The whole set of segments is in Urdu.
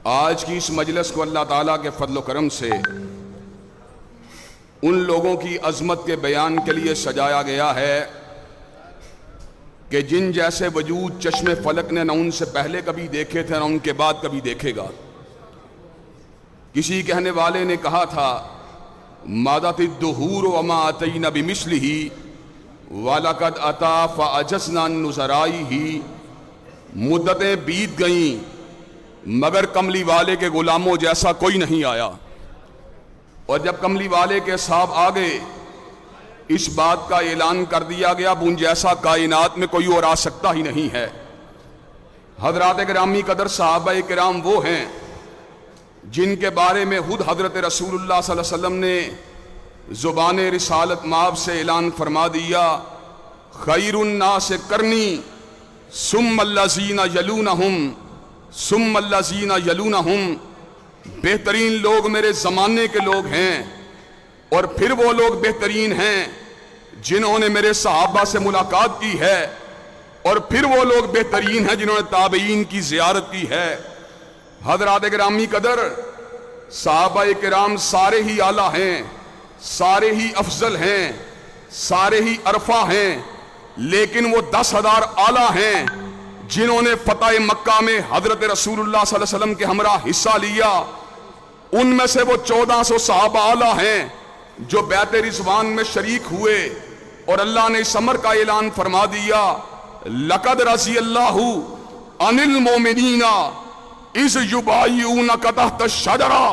آج کی اس مجلس کو اللہ تعالیٰ کے فضل و کرم سے ان لوگوں کی عظمت کے بیان کے لیے سجایا گیا ہے کہ جن جیسے وجود چشم فلک نے نہ ان سے پہلے کبھی دیکھے تھے نہ ان کے بعد کبھی دیکھے گا۔ کسی کہنے والے نے کہا تھا مادت الدہور وما اتینا بمثلہ وَلَقَدْ أَتَا فَأَجَزْنَا النُّزَرَائِهِ، مدتیں بیت گئیں مگر کملی والے کے غلاموں جیسا کوئی نہیں آیا۔ اور جب کملی والے کے صاحب آگے اس بات کا اعلان کر دیا گیا ان جیسا کائنات میں کوئی اور آ سکتا ہی نہیں ہے۔ حضرات گرامی قدر صحابہ کرام وہ ہیں جن کے بارے میں خود حضرت رسول اللہ صلی اللہ علیہ وسلم نے زبان رسالت مآب سے اعلان فرما دیا، خیر الناس کرنی ثم الذین یلونہم ثم الذین یلونہم، بہترین لوگ میرے زمانے کے لوگ ہیں اور پھر وہ لوگ بہترین ہیں جنہوں نے میرے صحابہ سے ملاقات کی ہے اور پھر وہ لوگ بہترین ہیں جنہوں نے تابعین کی زیارت کی ہے۔ حضرات گرامی قدر صحابہ کرام سارے ہی اعلیٰ ہیں، سارے ہی افضل ہیں، سارے ہی عرفہ ہیں، لیکن وہ 10,000 اعلیٰ ہیں جنہوں نے فتح مکہ میں حضرت رسول اللہ صلی اللہ علیہ وسلم کے ہمراہ حصہ لیا۔ ان میں سے وہ 1400 صحابہ اعلیٰ ہیں جو بیعت رضوان میں شریک ہوئے اور اللہ نے اس امر کا اعلان فرما دیا، لقد رضی اللہ عن المؤمنین اذ یبایعونک تحت الشجرہ،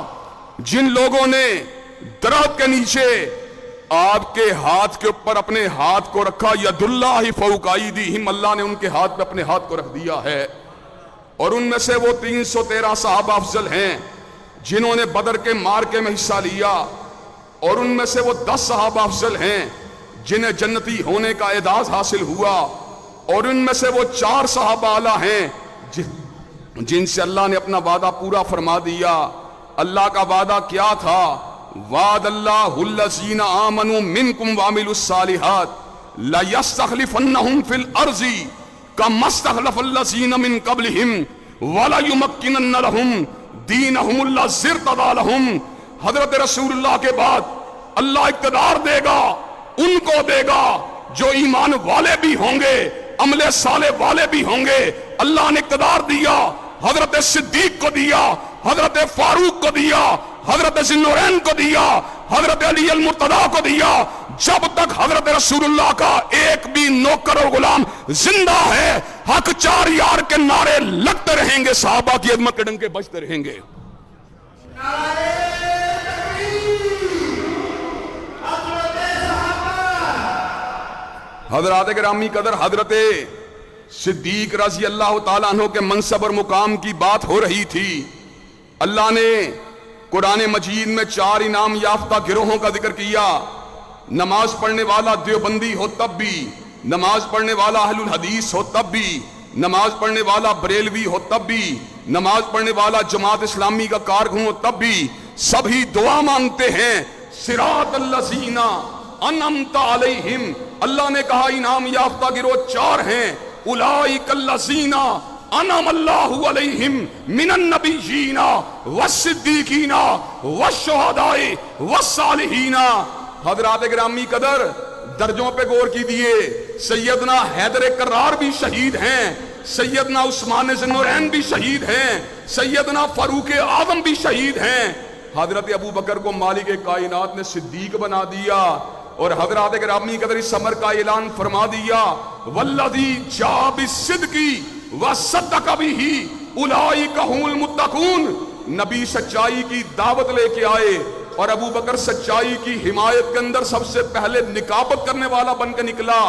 جن لوگوں نے درخت کے نیچے آپ کے ہاتھ کے اوپر اپنے ہاتھ کو رکھا، ید اللہ فوق ایدیہم، اللہ نے ان کے ہاتھ پہ اپنے ہاتھ کو رکھ دیا ہے۔ اور ان میں سے وہ 313 صحابہ افضل ہیں جنہوں نے بدر کے معرکے میں حصہ لیا، اور ان میں سے وہ 10 صحابہ افضل ہیں جنہیں جنتی ہونے کا اعزاز حاصل ہوا، اور ان میں سے وہ 4 صحابہ اعلیٰ ہیں جن سے اللہ نے اپنا وعدہ پورا فرما دیا۔ اللہ کا وعدہ کیا تھا؟ وعد اللہ الذین آمنوا منکم وعملوا الصالحات لیستخلفنہم فی الارض کما استخلف الذین من قبلہم ولیمکنن لہم دینہم الذی ارتضی لہم۔ حضرت رسول اللہ کے بعد اللہ اقتدار دے گا، ان کو دے گا جو ایمان والے بھی ہوں گے، عمل صالح والے بھی ہوں گے۔ اللہ نے اقتدار دیا، حضرت صدیق کو دیا، حضرت فاروق کو دیا، حضرت ذوالنورین کو دیا، حضرت علی المرتضیٰ کو دیا۔ جب تک حضرت رسول اللہ کا ایک بھی نوکر اور غلام زندہ ہے، حق 4 یار کے نعرے لگتے رہیں گے، صحابہ کی عظمت کے ڈنکے بجتے رہیں گے۔ حضرات گرامی قدر حضرت صدیق رضی اللہ تعالیٰ عنہ کے منصب اور مقام کی بات ہو رہی تھی۔ اللہ نے قرآن مجید میں 4 انعام یافتہ گروہوں کا ذکر کیا۔ نماز پڑھنے والا دیوبندی ہو تب بھی، نماز پڑھنے والا اہل الحدیث ہو تب بھی، نماز پڑھنے والا بریلوی ہو تب بھی، نماز پڑھنے والا جماعت اسلامی کا کارکن ہو تب بھی، سبھی دعا مانگتے ہیں صراط الذین انعمت علیہم۔ اللہ نے کہا انعام یافتہ گروہ 4 ہیں، اولئک الذین انعم اللہ علیہم من النبیین والصدیقین والشہداء والصالحین۔ حضرات گرامی قدر درجوں پہ غور کیجیے، سیدنا حیدر کرار بھی شہید ہیں، سیدنا عثمان ذوالنورین بھی شہید ہیں، سیدنا فاروق اعظم بھی شہید ہیں۔ حضرت ابو بکر کو مالک کائنات نے صدیق بنا دیا، اور حضرات گرامی قدر اس امر کا اعلان فرما دیا، والذی جاء بالصدق وصدق بہ اولئک هم المتقون۔ نبی سچائی کی دعوت لے کے آئے اور ابو بکر سچائی کی حمایت کے اندر سب سے پہلے نکابت کرنے والا بن کے نکلا۔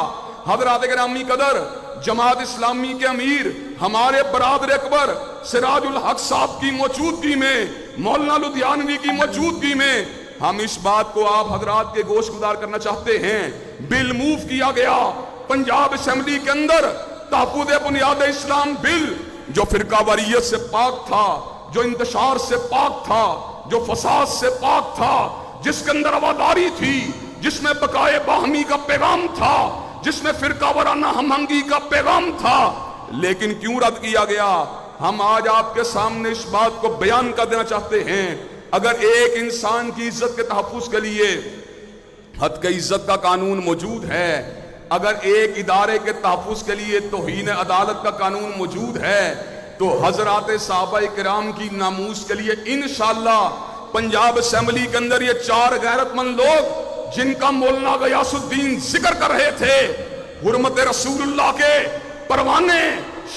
حضرات گرامی قدر جماعت اسلامی کے امیر ہمارے برادر اکبر سراج الحق صاحب کی موجودگی میں، مولانا لدھیانوی کی موجودگی میں ہم اس بات کو آپ حضرات کے گوش گزار کرنا چاہتے ہیں۔ بل موو کیا گیا پنجاب اسمبلی کے اندر، تحفظ بنیاد اسلام بل، جو فرقہ واریت سے پاک تھا، جو انتشار سے پاک تھا، جو فساد سے پاک تھا، جس کے اندر رواداری تھی، جس میں بقائے باہمی کا پیغام تھا، جس میں فرقہ وارانہ ہم آہنگی کا پیغام تھا، لیکن کیوں رد کیا گیا؟ ہم آج آپ کے سامنے اس بات کو بیان کر دینا چاہتے ہیں، اگر ایک انسان کی عزت کے تحفظ کے لیے حد کی عزت کا قانون موجود ہے، اگر ایک ادارے کے تحفظ کے لیے توہین عدالت کا قانون موجود ہے، تو حضرات صحابہ کرام کی ناموس کے لیے انشاءاللہ پنجاب اسمبلی کے اندر یہ 4 غیرت مند لوگ جن کا مولانا غیاث الدین ذکر کر رہے تھے، حرمت رسول اللہ کے پروانے،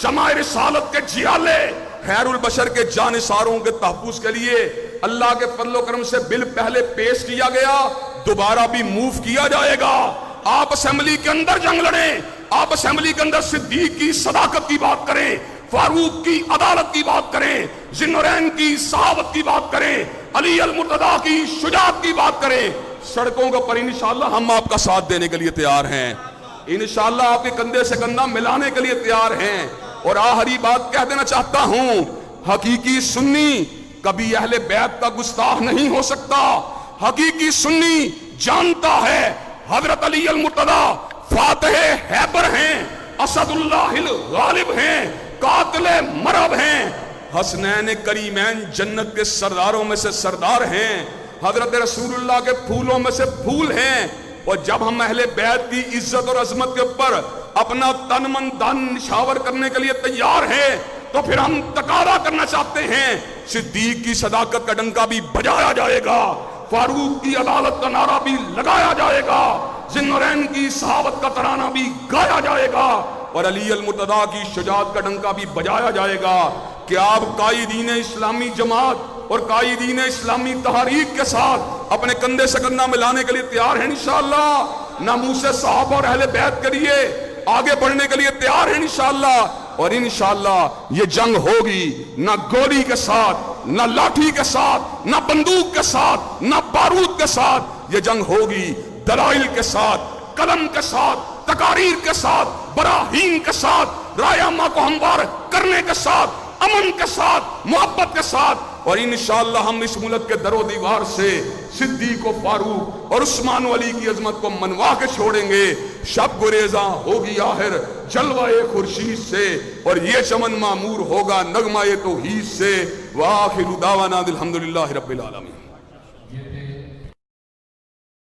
شمع رسالت کے جیالے، خیر البشر کے جانثاروں کے تحفظ کے لیے اللہ کے فضل و کرم سے بل پہلے پیش کیا گیا، دوبارہ بھی موو کیا جائے گا۔ آپ اسمبلی کے اندر جنگ لڑیں، آپ اسمبلی کے اندر صدیق کی صداقت کی بات کریں، فاروق کی عدالت کی بات کریں، ذی النورین کی صحابت کی بات کریں، علی المرتضیٰ کی شجاعت کی بات کریں، سڑکوں کے پر انشاءاللہ ہم آپ کا ساتھ دینے کے لیے تیار ہیں، انشاءاللہ آپ کے کندھے سے کندھا ملانے کے لیے تیار ہیں۔ اور آخری بات کہہ دینا چاہتا ہوں، حقیقی سنی کبھی اہل بیت کا گستاخ نہیں ہو سکتا۔ حقیقی سنی جانتا ہے حضرت علی المرتضیٰ فاتح حیبر ہیں، اسد اللہ الغالب ہیں، قاتل مرب ہیں، حسنین کریمین جنت کے سرداروں میں سے سردار ہیں، حضرت رسول اللہ کے پھولوں میں سے پھول ہیں۔ اور جب ہم اہل بیت کی عزت اور عظمت کے اوپر اپنا تن من دن نشاور کرنے کے لیے تیار ہیں، تو پھر ہم تقاضا کرنا چاہتے ہیں صدیق کی صداقت کا ڈنکا بھی بجایا جائے گا، فاروق کی عدالت کا نعرہ بھی لگایا جائے گا، ذی النورین کی صحابت کا ترانہ بھی گایا جائے گا، اور علی المرتضیٰ کی شجاعت کا ڈنکا بھی بجایا جائے گا۔ کہ آپ قائدین اسلامی جماعت اور قائدین اسلامی تحریک کے ساتھ اپنے کندھے سے کندھا ملانے کے لیے تیار ہیں انشاءاللہ، ناموس صحابہ اور اہل بیت کے لیے آگے بڑھنے کے لیے تیار ہیں انشاءاللہ، اور انشاءاللہ یہ جنگ ہوگی نہ گولی کے ساتھ، نہ لاٹھی کے ساتھ، نہ بندوق کے ساتھ، نہ بارود کے ساتھ، یہ جنگ ہوگی دلائل کے ساتھ، قلم کے ساتھ، تقاریر کے ساتھ، براہین کے ساتھ، رایامہ کو ہموار کرنے کے ساتھ، امن کے ساتھ، محبت کے ساتھ، اور انشاءاللہ ہم اس ملک کے در و دیوار سے صدیق و فاروق اور عثمان و علی کی عظمت کو منوا کے چھوڑیں گے۔ شب گریزاں ہوگی آخر جلوہ خورشید سے، اور یہ چمن معمور ہوگا نغمہ توحید سے۔ وآخر دعوانا الحمدللہ رب العالمین۔